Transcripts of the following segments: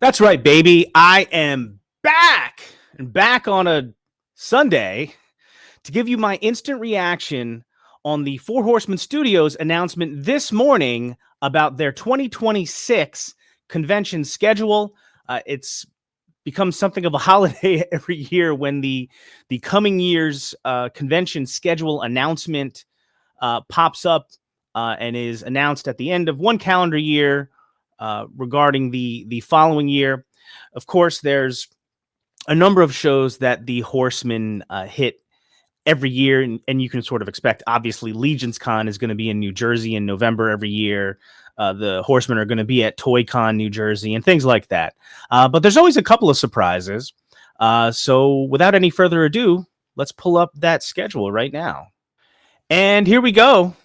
That's right, baby. I am back and back on a Sunday to give you my instant reaction on the Four Horsemen Studios announcement this morning about their 2026 convention schedule. It's become something of a holiday every year when the coming year's convention schedule announcement pops up and is announced at the end of one calendar year regarding the following year. Of course, there's a number of shows that the Horsemen hit every year, and you can sort of expect. Obviously, Legion's Con is going to be in New Jersey in November every year. The Horsemen are going to be at Toy Con, New Jersey, and things like that. But there's always a couple of surprises. So without any further ado, let's pull up that schedule right now. And here we go.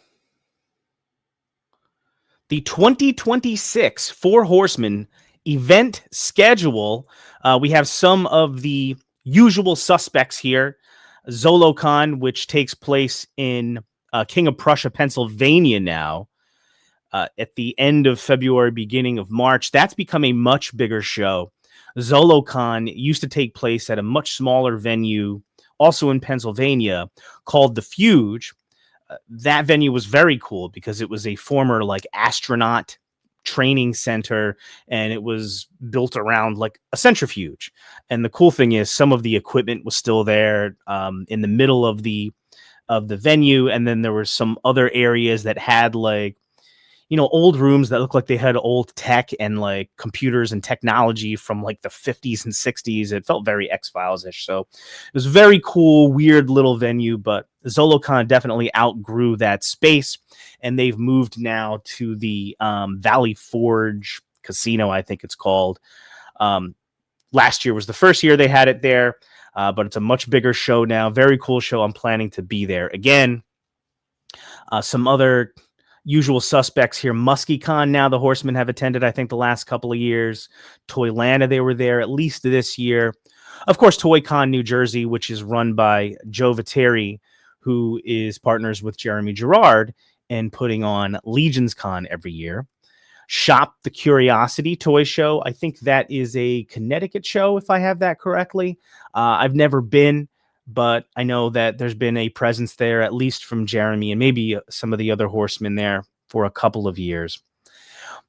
The 2026 Four Horsemen event schedule. We have some of the usual suspects here. ZoloCon, which takes place in King of Prussia, Pennsylvania now, at the end of February, beginning of March. That's become a much bigger show. ZoloCon used to take place at a much smaller venue, also in Pennsylvania, called the Fuge. That venue was very cool because it was a former astronaut training center, and it was built around like a centrifuge. And the cool thing is some of the equipment was still there in the middle of the venue, and then there were some other areas that had old rooms that looked like they had old tech and like computers and technology from like the 50s and 60s. It felt very X-Files-ish. So it was a very cool, weird little venue, but ZoloCon definitely outgrew that space, and they've moved now to the Valley Forge Casino, I think it's called. Last year was the first year they had it there, but it's a much bigger show now. Very cool show. I'm planning to be there again. Some other usual suspects here. MuskyCon, now the Horsemen have attended, I think, the last couple of years. Toylanta, they were there at least this year. Of course, ToyCon New Jersey, which is run by Joe Viteri, who is partners with Jeremy Gerard and putting on Legion's Con every year. Shop the Curiosity Toy Show. I think that is a Connecticut show, if I have that correctly. I've never been, but I know that there's been a presence there, at least from Jeremy and maybe some of the other Horsemen there for a couple of years.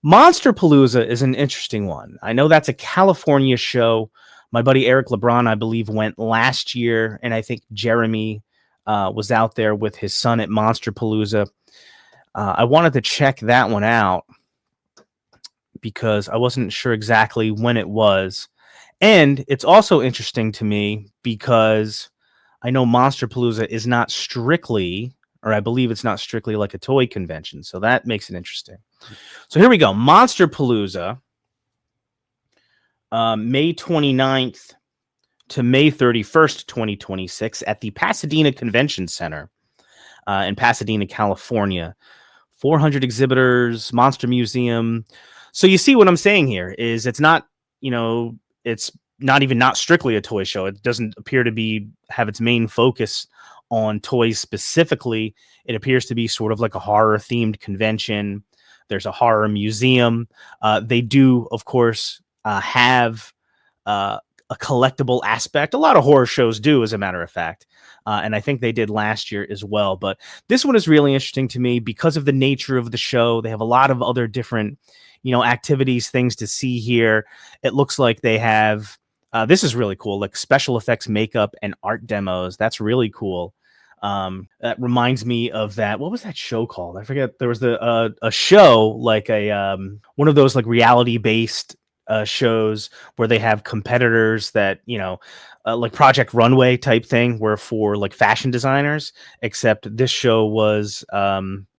Monsterpalooza is an interesting one. I know that's a California show. My buddy Eric LeBron, I believe, went last year, and I think Jeremy was out there with his son at Monsterpalooza. I wanted to check that one out because I wasn't sure exactly when it was. And it's also interesting to me because I know Monsterpalooza is not strictly, or I believe it's not strictly like a toy convention. So that makes it interesting. So here we go. Monsterpalooza, May 29th to May 31st, 2026 at the Pasadena Convention Center in Pasadena, California. 400 exhibitors, Monster Museum. So you see what I'm saying here is it's not, it's not even not strictly a toy show. It doesn't appear to have its main focus on toys specifically. It appears to be sort of like a horror themed convention. There's a horror museum. They do, of course, have a collectible aspect. A lot of horror shows do, as a matter of fact. And I think they did last year as well. But this one is really interesting to me because of the nature of the show. They have a lot of other different, activities, things to see here. It looks like they have, this is really cool, like special effects, makeup, and art demos. That's really cool. That reminds me of that. What was that show called? I forget. There was a show like one of those like reality based shows where they have competitors that, like Project Runway type thing, where for like fashion designers, except this show was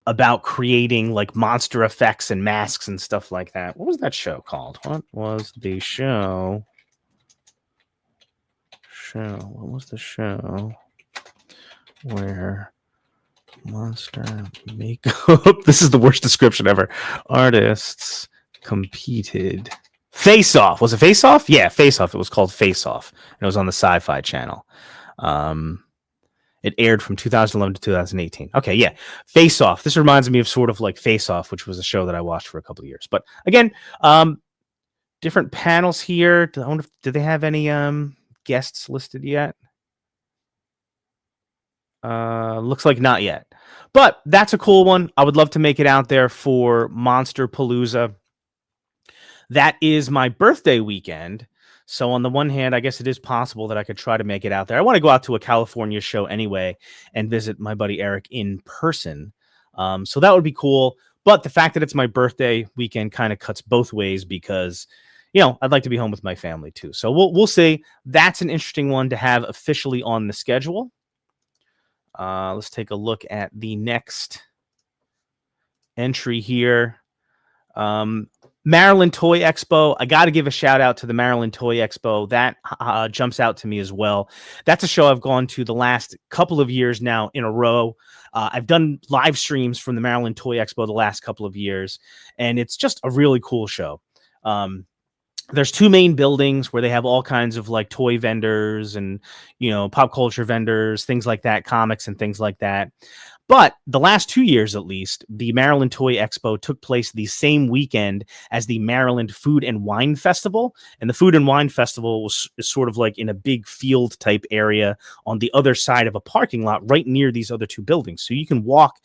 about creating like monster effects and masks and stuff like that. What was that show called? What was the show? What was the show where monster makeup? This is the worst description ever. Artists competed. Face Off. Was it Face Off? Yeah, Face Off. It was called Face Off. And it was on the Sci-Fi Channel. It aired from 2011 to 2018. Okay, yeah. Face Off. This reminds me of sort of like Face Off, which was a show that I watched for a couple of years. But again, different panels here. I wonder do they have any guests listed yet? Looks like not yet. But that's a cool one. I would love to make it out there for Monster Palooza. That is my birthday weekend. So on the one hand, I guess it is possible that I could try to make it out there. I want to go out to a California show anyway and visit my buddy Eric in person. So that would be cool. But the fact that it's my birthday weekend kind of cuts both ways because, I'd like to be home with my family too. So we'll see. That's an interesting one to have officially on the schedule. Let's take a look at the next entry here. Maryland Toy Expo. I got to give a shout out to the Maryland Toy Expo. That jumps out to me as well. That's a show I've gone to the last couple of years now in a row. I've done live streams from the Maryland Toy Expo the last couple of years, and it's just a really cool show. There's two main buildings where they have all kinds of like toy vendors and, pop culture vendors, things like that, comics and things like that. But the last 2 years, at least, the Maryland Toy Expo took place the same weekend as the Maryland Food and Wine Festival. And the Food and Wine Festival is sort of like in a big field type area on the other side of a parking lot right near these other two buildings. So you can walk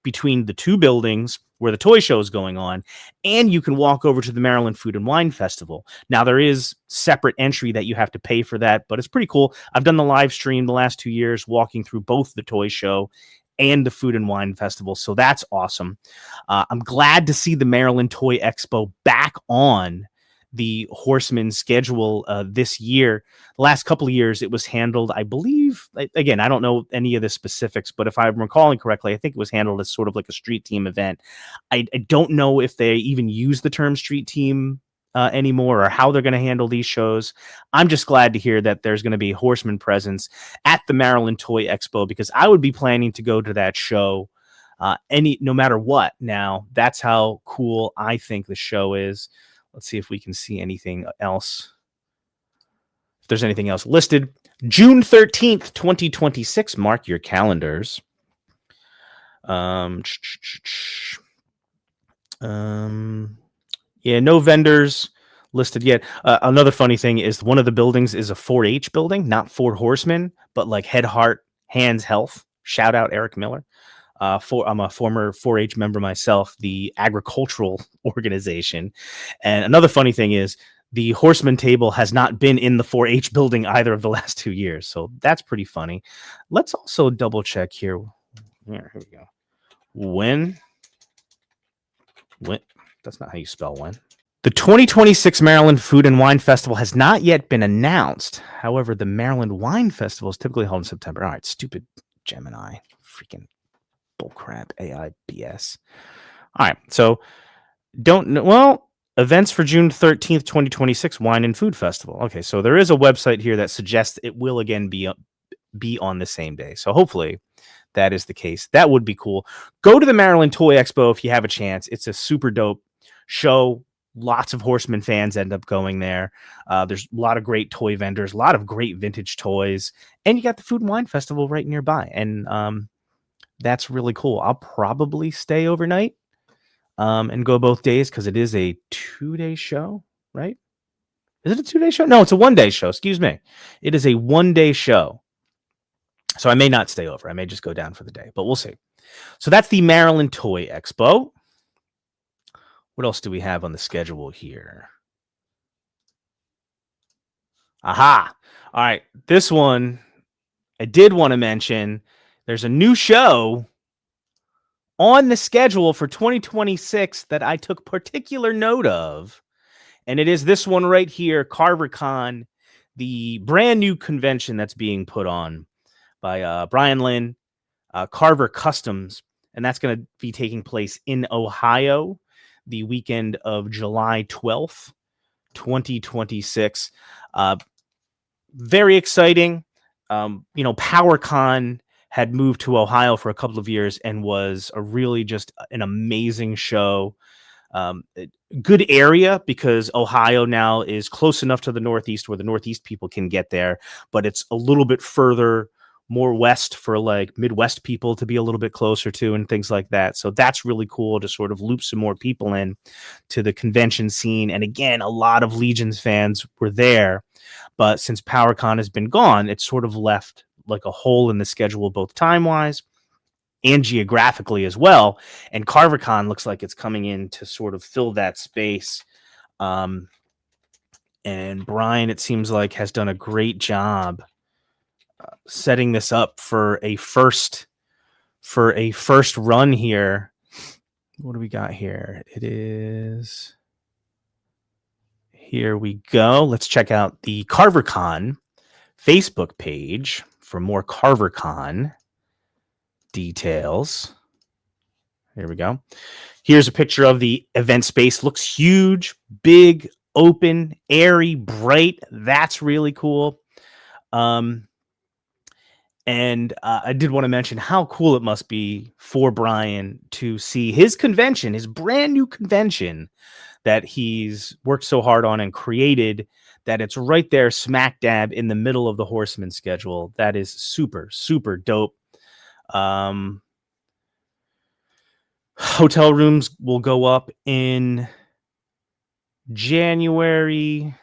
between the two buildings where the toy show is going on, and you can walk over to the Maryland Food and Wine Festival. Now, there is separate entry that you have to pay for that, but it's pretty cool. I've done the live stream the last 2 years, walking through both the toy show and the Food and Wine Festival, so that's awesome. I'm glad to see the Maryland Toy Expo back on the Horsemen schedule this year. The last couple of years, it was handled, I believe, again, I don't know any of the specifics, but if I'm recalling correctly, I think it was handled as sort of like a street team event. I don't know if they even use the term street team anymore or how they're going to handle these shows. I'm just glad to hear that there's going to be Horseman presence at the Maryland Toy Expo because I would be planning to go to that show no matter what. Now, that's how cool I think the show is. Let's see if we can see anything else. If there's anything else listed. June 13th, 2026. Mark your calendars. Yeah, no vendors listed yet. Another funny thing is one of the buildings is a 4-H building, not Four Horsemen, but like Head, Heart, Hands, Health. Shout out Eric Miller. I'm a former 4-H member myself, the agricultural organization. And another funny thing is the Horseman table has not been in the 4-H building either of the last 2 years. So that's pretty funny. Let's also double check here. Here we go. When? That's not how you spell when. The 2026 Maryland Food and Wine Festival has not yet been announced. However, the Maryland Wine Festival is typically held in September. All right, stupid Gemini. Freaking bullcrap AI BS. All right, so don't know. Well, events for June 13th, 2026 Wine and Food Festival. Okay, so there is a website here that suggests it will again be on the same day. So hopefully that is the case. That would be cool. Go to the Maryland Toy Expo if you have a chance. It's a super dope show. Lots of Horseman fans end up going there. There's a lot of great toy vendors, a lot of great vintage toys, and you got the Food and Wine Festival right nearby. And that's really cool. I'll probably stay overnight and go both days because it is a 2-day show, right? Is it a 2-day show? No, it's a 1-day show. Excuse me. It is a 1-day show. So I may not stay over. I may just go down for the day, but we'll see. So that's the Maryland Toy Expo. What else do we have on the schedule here? Aha. All right. This one I did want to mention. There's a new show on the schedule for 2026 that I took particular note of. And it is this one right here, CarverCon, the brand new convention that's being put on by Brian Lynn, Carver Customs. And that's going to be taking place in Ohio the weekend of July 12th, 2026. Very exciting. PowerCon had moved to Ohio for a couple of years and was a really just an amazing show. Good area because Ohio now is close enough to the Northeast where the Northeast people can get there, but it's a little bit further more west for like Midwest people to be a little bit closer to and things like that. So that's really cool to sort of loop some more people in to the convention scene. And again, a lot of Legions fans were there, but since PowerCon has been gone, it's sort of left like a hole in the schedule, both time wise and geographically as well. And CarverCon looks like it's coming in to sort of fill that space. And Brian, it seems like, has done a great job setting this up for a first run here. What do we got here? It is, here we go. Let's check out the CarverCon Facebook page for more CarverCon details. Here we go. Here's a picture of the event space. Looks huge, big, open, airy, bright. That's really cool. And I did want to mention how cool it must be for Brian to see his convention, his brand new convention that he's worked so hard on and created, that it's right there smack dab in the middle of the Horseman schedule. That is super, super dope. Hotel rooms will go up in January.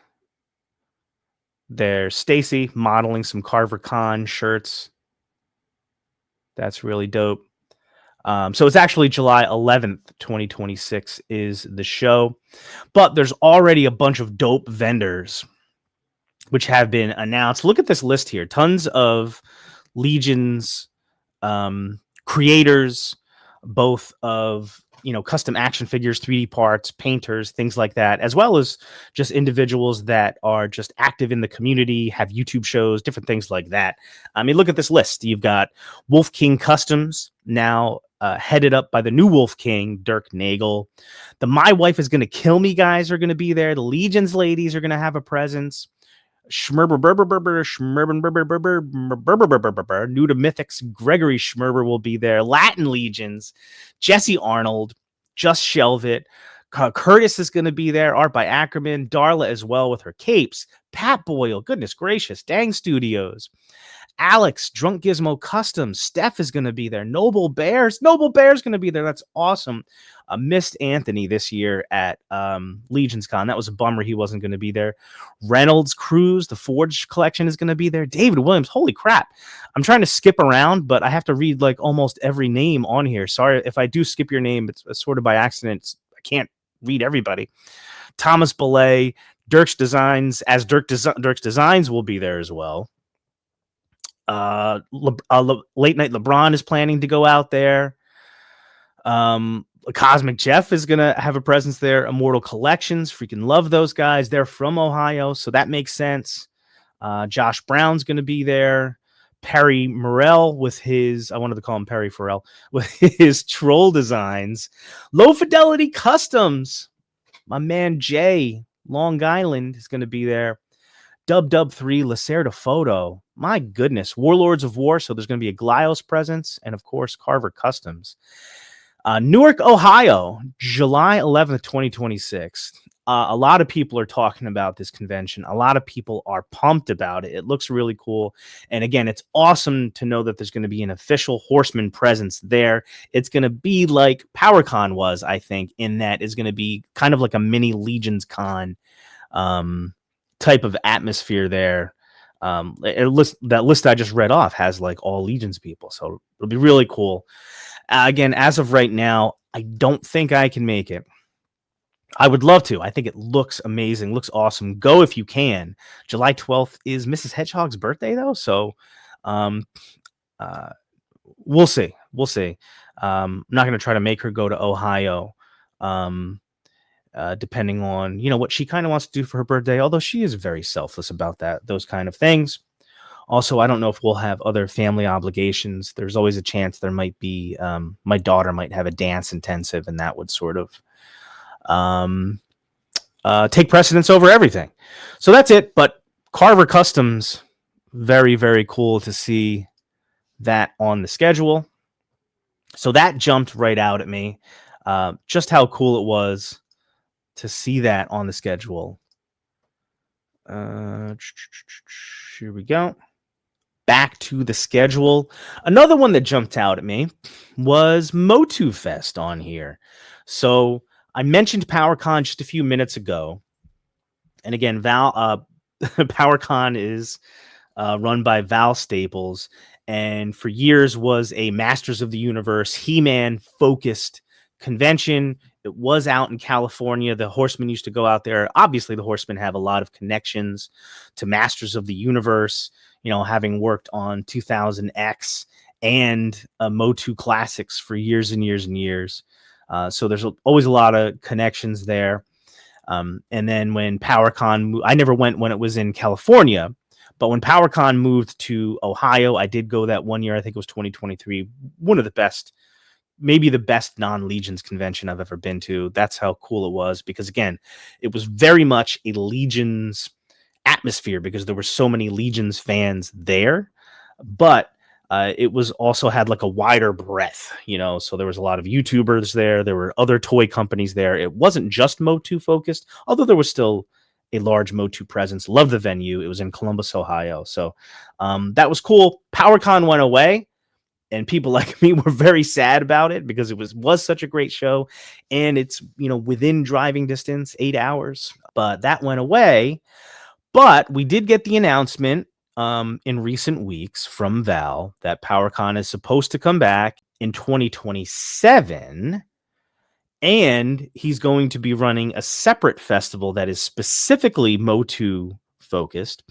There's Stacy modeling some CarverCon shirts. That's really dope. So it's actually July 11th, 2026 is the show. But there's already a bunch of dope vendors which have been announced. Look at this list here. Tons of Legions creators, both of, you know, custom action figures, 3D parts, painters, things like that, as well as just individuals that are just active in the community, have YouTube shows, different things like that. I mean, look at this list. You've got Wolf King Customs, now headed up by the new Wolf King, Dirk Nagel. The My Wife Is Gonna Kill Me guys are going to be there. The Legions ladies are going to have a presence. Schmerber New to Mythics Gregory Schmerber will be there. Latin Legions, Jesse Arnold, Just Shelve It. Curtis is going to be there. Art by Ackerman. Darla as well with her capes. Pat Boyle, goodness gracious. Dang Studios. Alex, Drunk Gizmo Customs. Steph is going to be there. Noble Bears going to be there. That's awesome. Missed Anthony this year at Legions Con. That was a bummer he wasn't going to be there. Reynolds Cruz, the Forge collection is going to be there. David Williams, holy crap. I'm trying to skip around, but I have to read like almost every name on here. Sorry if I do skip your name. It's sort of by accident. I can't read everybody. Thomas Belay, Dirk's Designs, as Dirk's Designs will be there as well. Late Night LeBron is planning to go out there. Cosmic Jeff is gonna have a presence there. Immortal Collections, freaking love those guys. They're from Ohio, so that makes sense. Josh Brown's gonna be there. Perry Morell with his, I wanted to call him Perry Farrell, with his troll designs. Low Fidelity Customs, my man Jay, Long Island, is gonna be there. Dub 3, Lacerda Photo. My goodness. Warlords of War. So there's going to be a Glios presence. And of course, Carver Customs. Newark, Ohio, July 11th, 2026. A lot of people are talking about this convention. A lot of people are pumped about it. It looks really cool. And again, it's awesome to know that there's going to be an official Horseman presence there. It's going to be like PowerCon was, I think, in that it's going to be kind of like a mini Legions Con type of atmosphere there. That list I just read off has like all Legions people, so it'll be really cool. Again, as of right now, I don't think I can make it. I would love to. I think it looks amazing, looks awesome. Go if you can. July 12th is Mrs. Hedgehog's birthday, though, so we'll see. I'm not going to try to make her go to Ohio. Depending on, you know, what she kind of wants to do for her birthday, although she is very selfless about those kind of things. Also, I don't know if we'll have other family obligations. There's always a chance there might be, my daughter might have a dance intensive, and that would sort of take precedence over everything. So that's it. But Carver Customs, very, very cool to see that on the schedule. So that jumped right out at me. Just how cool it was to see that on the schedule. Here we go. back to the schedule. Another one that jumped out at me was Motu Fest on here. So I mentioned PowerCon just a few minutes ago. And again, PowerCon is run by Val Staples, and for years was a Masters of the Universe He-Man focused convention. It was out in California. The Horsemen used to go out there. Obviously, the Horsemen have a lot of connections to Masters of the Universe, having worked on 2000X and Motu Classics for years and years and years. So there's always a lot of connections there. And then when PowerCon, I never went when it was in California, but when PowerCon moved to Ohio, I did go that one year. I think it was 2023. One of the best, maybe the best non-Legions convention I've ever been to. That's how cool it was, because again, it was very much a Legions atmosphere because there were so many Legions fans there, but it was also had like a wider breadth, so there was a lot of YouTubers there. There were other toy companies there. It wasn't just Motu focused, although there was still a large Motu presence. Love the venue. It was in Columbus, Ohio. So that was cool. PowerCon went away, and people like me were very sad about it because it was such a great show, and it's, within driving distance, 8 hours, but that went away. But we did get the announcement in recent weeks from Val that PowerCon is supposed to come back in 2027, and he's going to be running a separate festival that is specifically Motu focused,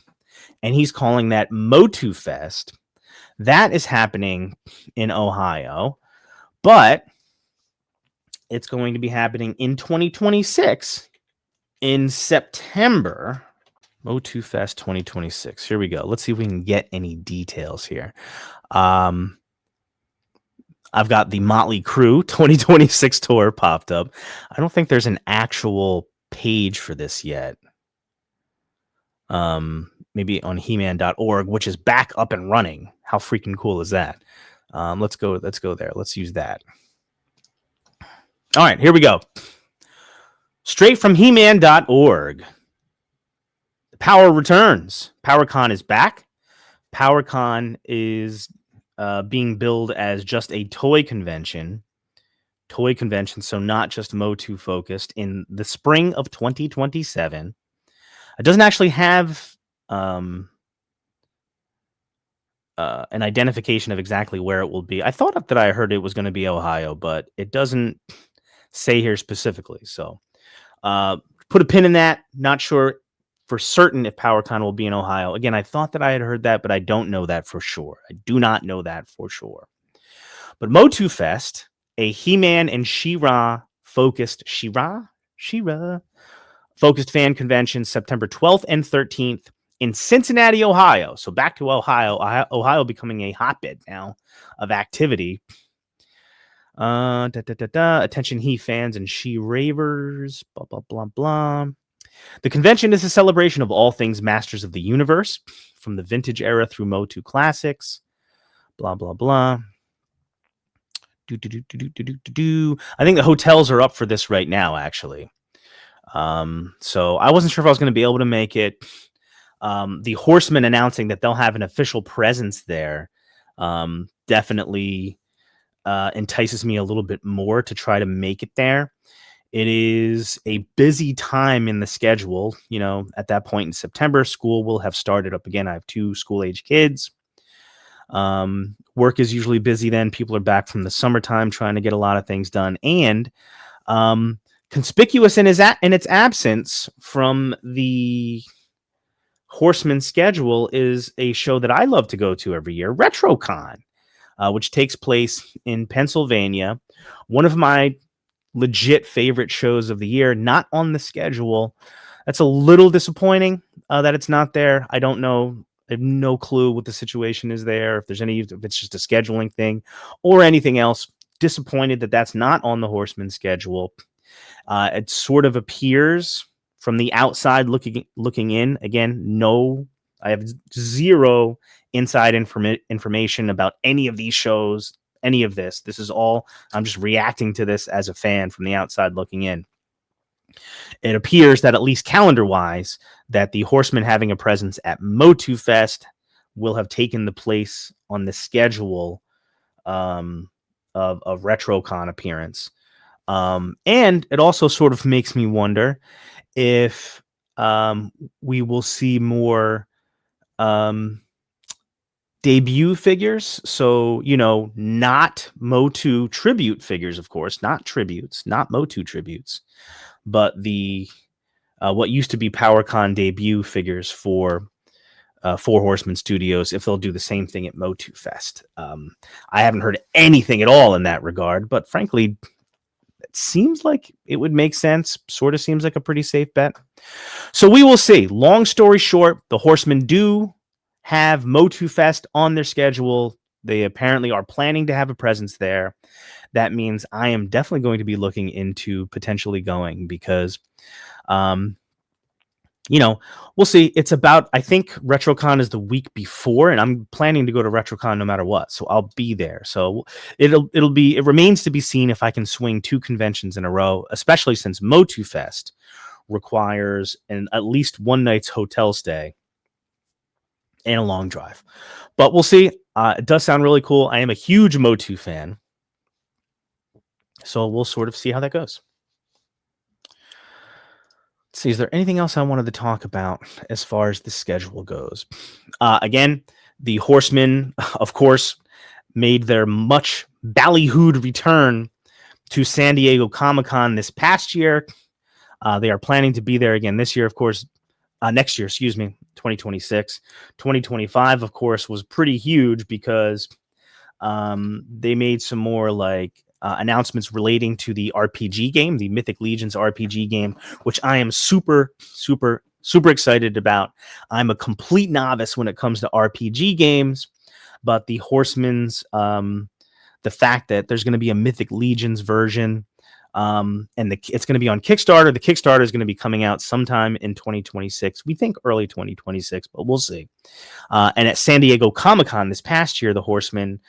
and he's calling that Motu Fest. That is happening in Ohio, but it's going to be happening in 2026 in September. Motu Fest 2026. Here we go. Let's see if we can get any details here. I've got the Motley Crue 2026 tour popped up. I don't think there's an actual page for this yet. Maybe on heman.org, which is back up and running. How freaking cool is that? Let's go there. Let's use that. All right, here we go. Straight from heman.org. Power returns. PowerCon is back. PowerCon is being billed as just a toy convention, so not just Motu focused, in the spring of 2027. It doesn't actually have an identification of exactly where it will be. I thought that I heard it was going to be Ohio, but it doesn't say here specifically. So put a pin in that. Not sure for certain if PowerCon will be in Ohio. Again, I thought that I had heard that, but I don't know that for sure. I do not know that for sure. But Motu Fest, a He-Man and She-Ra focused focused fan convention, September 12th and 13th in Cincinnati, Ohio. So back to Ohio. Ohio becoming a hotbed now of activity. Attention He fans and She Ravers. Blah blah blah blah. The convention is a celebration of all things Masters of the Universe, from the vintage era through Motu Classics. Blah, blah, blah. I think the hotels are up for this right now, actually. So I wasn't sure if I was going to be able to make it. The Horsemen announcing that they'll have an official presence there definitely entices me a little bit more to try to make it there. It is a busy time in the schedule. At that point in September, school will have started up again. I have 2 school-age kids. Work is usually busy then. People are back from the summertime trying to get a lot of things done. And conspicuous in its absence from the Horseman schedule is a show that I love to go to every year, RetroCon, which takes place in Pennsylvania. One of my legit favorite shows of the year, not on the schedule. That's a little disappointing that it's not there. I don't know. I have no clue what the situation is there. If it's just a scheduling thing or anything else. Disappointed that that's not on the Horseman schedule. It sort of appears from the outside looking in. Again, I have zero inside information about any of these shows. Any of this. This is all, I'm just reacting to this as a fan from the outside looking in. It appears that, at least calendar-wise, that the Horsemen having a presence at Motu Fest will have taken the place on the schedule of RetroCon appearance. And it also sort of makes me wonder if we will see more debut figures. So, not Motu tribute figures, of course, not tributes, not Motu tributes, but the what used to be PowerCon debut figures for Four Horsemen Studios, if they'll do the same thing at Motu Fest. I haven't heard anything at all in that regard, but frankly, it seems like it would make sense. Sort of seems like a pretty safe bet. So we will see. Long story short, the Horsemen do have Motu Fest on their schedule. They apparently are planning to have a presence there. That means I am definitely going to be looking into potentially going because, we'll see. It's about, I think RetroCon is the week before, and I'm planning to go to RetroCon no matter what. So I'll be there. So it remains to be seen if I can swing 2 conventions in a row, especially since Motu Fest requires at least one night's hotel stay and a long drive. But we'll see. It does sound really cool. I am a huge Motu fan. So we'll sort of see how that goes. Let's see, is there anything else I wanted to talk about as far as the schedule goes? Again, the Horsemen, of course, made their much ballyhooed return to San Diego Comic-Con this past year. They are planning to be there again this year, of course. Next year, 2026. 2025, of course, was pretty huge because they made some more announcements relating to the RPG game, the Mythic Legions RPG game, which I am super, super, super excited about. I'm a complete novice when it comes to RPG games, but the Horsemen's, the fact that there's going to be a Mythic Legions version, and it's going to be on Kickstarter. The Kickstarter is going to be coming out sometime in 2026. We think early 2026, but we'll see. And at San Diego Comic-Con this past year, the Horsemen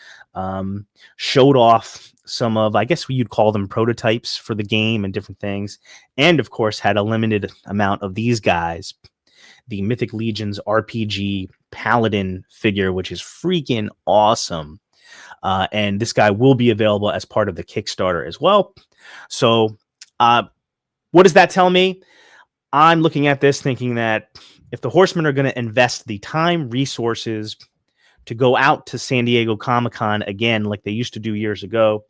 showed off some of, I guess you'd call them prototypes for the game and different things. And of course, had a limited amount of these guys. The Mythic Legions RPG Paladin figure, which is freaking awesome. And this guy will be available as part of the Kickstarter as well. So what does that tell me? I'm looking at this thinking that if the Horsemen are going to invest the time, resources to go out to San Diego Comic-Con again, like they used to do years ago,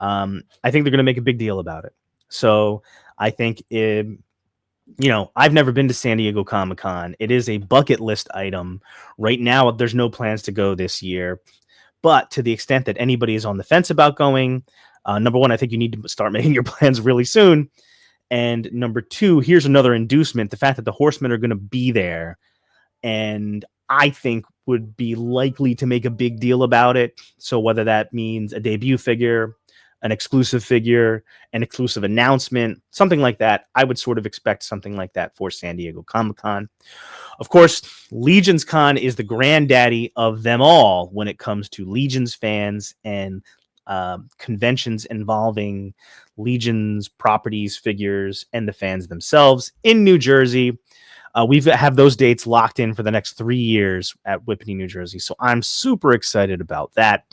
I think they're going to make a big deal about it. So I think, I've never been to San Diego Comic-Con. It is a bucket list item. Right now, there's no plans to go this year. But to the extent that anybody is on the fence about going, number one, I think you need to start making your plans really soon. And number two, here's another inducement. The fact that the Horsemen are going to be there, and I think would be likely to make a big deal about it. So whether that means a debut figure, an exclusive figure, an exclusive announcement, something like that, I would sort of expect something like that for San Diego Comic-Con. Of course, Legions Con is the granddaddy of them all when it comes to Legions fans and conventions involving Legions properties, figures, and the fans themselves in New Jersey. We have those dates locked in for the next 3 years at Whippany, New Jersey. So I'm super excited about that.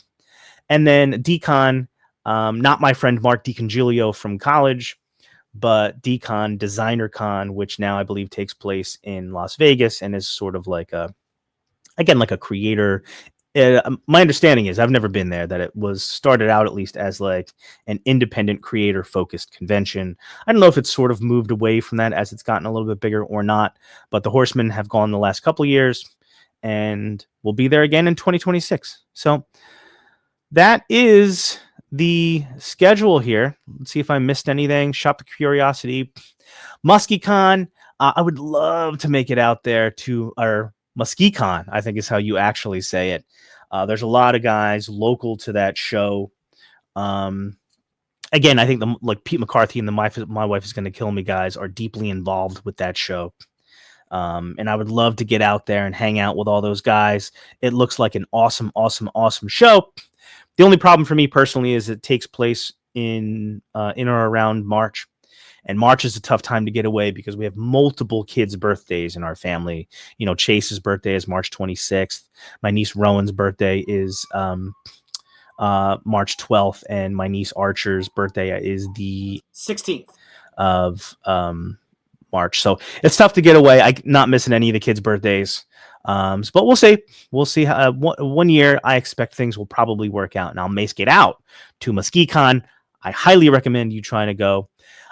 And then D-Con, not my friend Mark DiCongilio from college, but D-Con, Designer Con, which now I believe takes place in Las Vegas and is sort of like a creator. My understanding is, I've never been there, that it was started out at least as like an independent creator focused convention. I don't know if it's sort of moved away from that as it's gotten a little bit bigger or not, but the Horsemen have gone the last couple of years and we'll be there again in 2026. So that is the schedule here. Let's see if I missed anything. Shop of Curiosity, MuskyCon. I would love to make it out there to our MuskyCon, I think is how you actually say it. There's a lot of guys local to that show. Again, I think like Pete McCarthy and My Wife Is Going to Kill Me guys are deeply involved with that show. And I would love to get out there and hang out with all those guys. It looks like an awesome, awesome, awesome show. The only problem for me personally is it takes place in or around March. And March is a tough time to get away because we have multiple kids' birthdays in our family. You know, Chase's birthday is March 26th. My niece Rowan's birthday is March 12th, and my niece Archer's birthday is the 16th of March. So it's tough to get away. I'm not missing any of the kids' birthdays. But we'll see. We'll see. One year, I expect things will probably work out, and I'll make it out to MuskeeCon. I highly recommend you trying to go.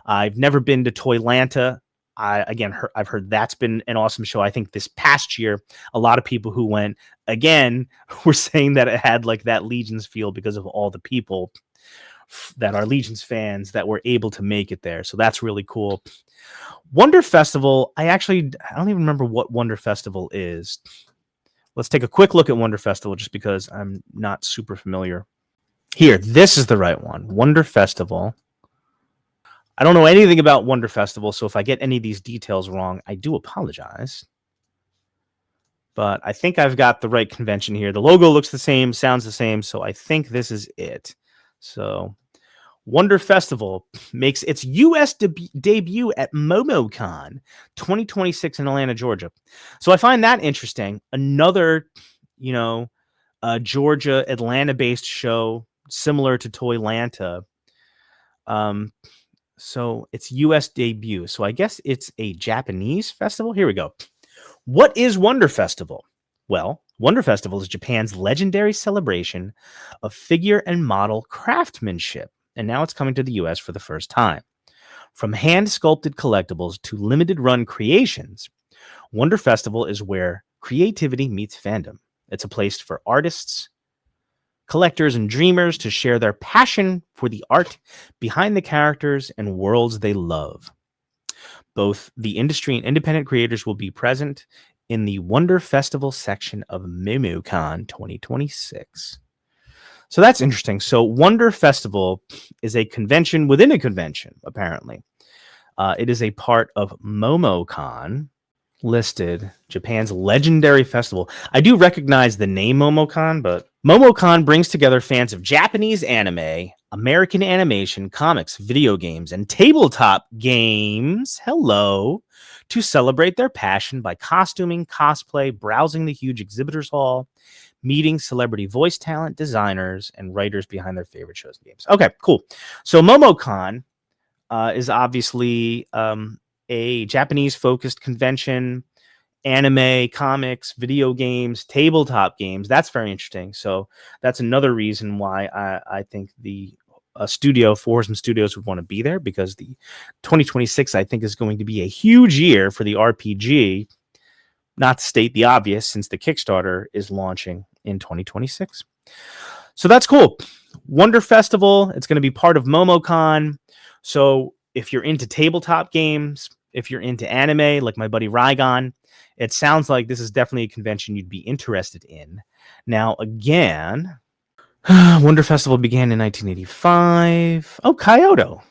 I've never been to Toylanta. I've heard that's been an awesome show. I think this past year, a lot of people who went again were saying that it had like that Legions feel because of all the people that are Legions fans that were able to make it there. So that's really cool. Wonder Festival, I don't even remember what Wonder Festival is. Let's take a quick look at Wonder Festival just because I'm not super familiar. Here, this is the right one. Wonder Festival. I don't know anything about Wonder Festival, so if I get any of these details wrong, I do apologize. But I think I've got the right convention here. The logo looks the same, sounds the same, so I think this is it. So Wonder Festival makes its U.S. debut at MomoCon 2026 in Atlanta, Georgia. So I find that interesting. Another, Georgia, Atlanta-based show similar to Toylanta. So it's U.S. debut. So I guess it's a Japanese festival. Here we go. What is Wonder Festival? Well, Wonder Festival is Japan's legendary celebration of figure and model craftsmanship. And now it's coming to the U.S. for the first time. From hand-sculpted collectibles to limited-run creations, Wonder Festival is where creativity meets fandom. It's a place for artists, collectors, and dreamers to share their passion for the art behind the characters and worlds they love. Both the industry and independent creators will be present in the Wonder Festival section of MomoCon 2026. So that's interesting. So Wonder Festival is a convention within a convention, apparently. It is a part of MomoCon, listed Japan's legendary festival. I do recognize the name MomoCon, but MomoCon brings together fans of Japanese anime, American animation, comics, video games, and tabletop games, to celebrate their passion by costuming, cosplay, browsing the huge exhibitors hall, meeting celebrity voice talent, designers, and writers behind their favorite shows and games. Okay, cool. So MomoCon is obviously a Japanese-focused convention, anime, comics, video games, tabletop games. That's very interesting. So that's another reason why I think the studio, Four Horsemen Studios, would want to be there, because the 2026, I think, is going to be a huge year for the RPG. Not to state the obvious, since the Kickstarter is launching in 2026. So that's cool. Wonder Festival, it's going to be part of MomoCon. So if you're into tabletop games, if you're into anime, like my buddy Rygon, it sounds like this is definitely a convention you'd be interested in. Now, again, Wonder Festival began in 1985. Oh, Kyoto.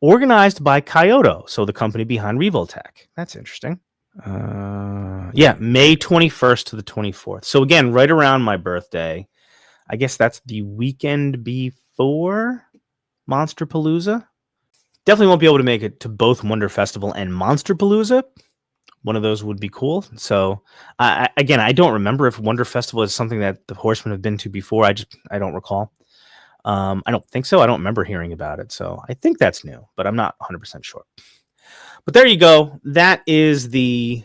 Organized by Kyoto, so the company behind Revoltech. That's interesting. May 21st to the 24th. So again, right around my birthday. I guess that's the weekend before Monsterpalooza. Definitely won't be able to make it to both Wonder Festival and Monsterpalooza. One of those would be cool. So I don't remember if Wonder Festival is something that the Horsemen have been to before. I don't recall. I don't think so. I don't remember hearing about it. So I think that's new, but I'm not 100% sure. But there you go. That is the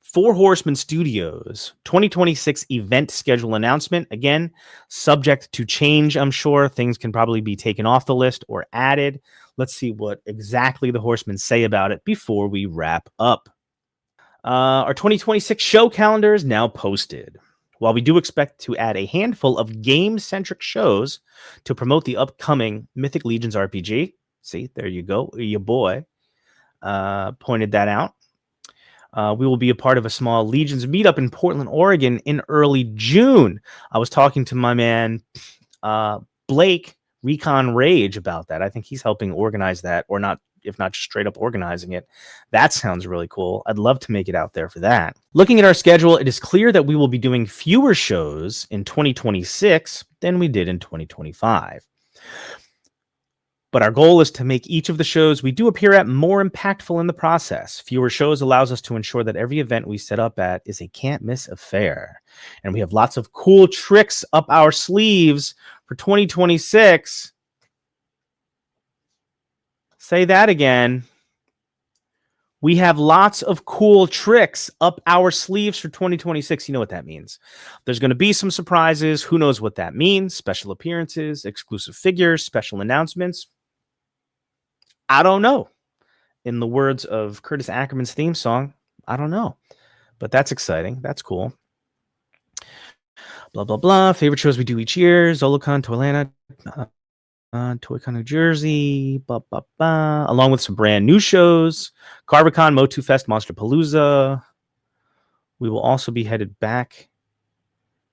Four Horsemen Studios 2026 event schedule announcement. Again, subject to change, I'm sure. Things can probably be taken off the list or added. Let's see what exactly the Horsemen say about it before we wrap up. Our 2026 show calendar is now posted. While we do expect to add a handful of game-centric shows to promote the upcoming Mythic Legions RPG, see, there you go, your boy pointed that out. We will be a part of a small Legions meetup in Portland, Oregon in early June. I was talking to my man, Blake, Recon Rage, about that. I think he's helping organize that, or not, if not just straight up organizing it. That sounds really cool. I'd love to make it out there for that. Looking at our schedule, it is clear that we will be doing fewer shows in 2026 than we did in 2025. But our goal is to make each of the shows we do appear at more impactful in the process. Fewer shows allows us to ensure that every event we set up at is a can't-miss affair. And we have lots of cool tricks up our sleeves for 2026. Say that again. We have lots of cool tricks up our sleeves for 2026. You know what that means. There's going to be some surprises. Who knows what that means? Special appearances, exclusive figures, special announcements. I don't know. In the words of Curtis Ackerman's theme song, I don't know. But that's exciting. That's cool. Blah, blah, blah. Favorite shows we do each year. ZoloCon to Atlanta. ToyCon New Jersey. Blah, blah, blah. Along with some brand new shows. CarverCon, Motu Fest, Monsterpalooza. We will also be headed back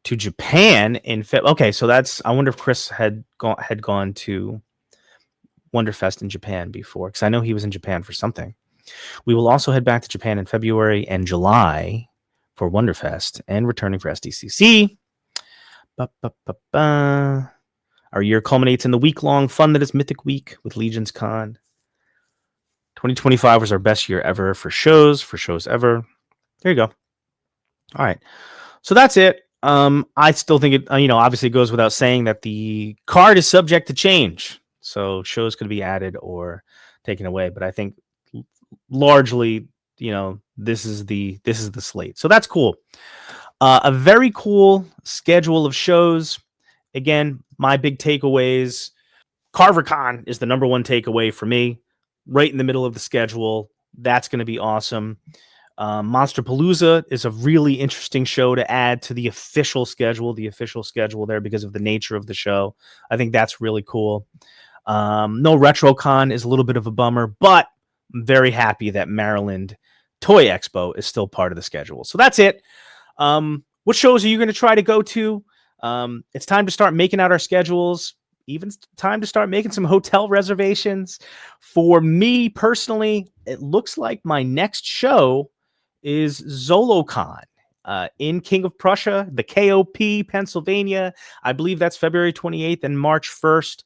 to Japan in February. Okay, so that's... I wonder if Chris had gone to Wonderfest in Japan before, because I know he was in Japan for something. We will also head back to Japan in February and July for Wonderfest and returning for SDCC. Our year culminates in the week-long fun that is Mythic Week with Legions Con. 2025 was our best year ever for shows ever. There you go. All right. So that's it. I still think it, obviously it goes without saying that the card is subject to change. So shows could be added or taken away, but I think largely, this is the slate. So that's cool. A very cool schedule of shows. Again, my big takeaways. CarverCon is the number one takeaway for me. Right in the middle of the schedule. That's going to be awesome. Monsterpalooza is a really interesting show to add to the official schedule there because of the nature of the show. I think that's really cool. No RetroCon is a little bit of a bummer, but I'm very happy that Maryland Toy Expo is still part of the schedule. So that's it. What shows are you going to try to go to? It's time to start making out our schedules. Even time to start making some hotel reservations. For me personally, it looks like my next show is ZoloCon in King of Prussia, the KOP, Pennsylvania. I believe that's February 28th and March 1st.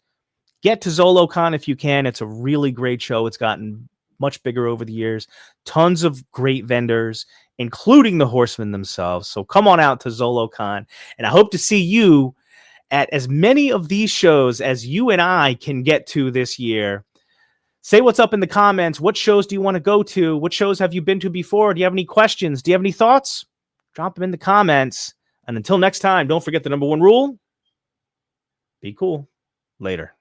Get to ZoloCon if you can. It's a really great show. It's gotten much bigger over the years. Tons of great vendors, including the Horsemen themselves. So come on out to ZoloCon. And I hope to see you at as many of these shows as you and I can get to this year. Say what's up in the comments. What shows do you want to go to? What shows have you been to before? Do you have any questions? Do you have any thoughts? Drop them in the comments. And until next time, don't forget the number one rule. Be cool. Later.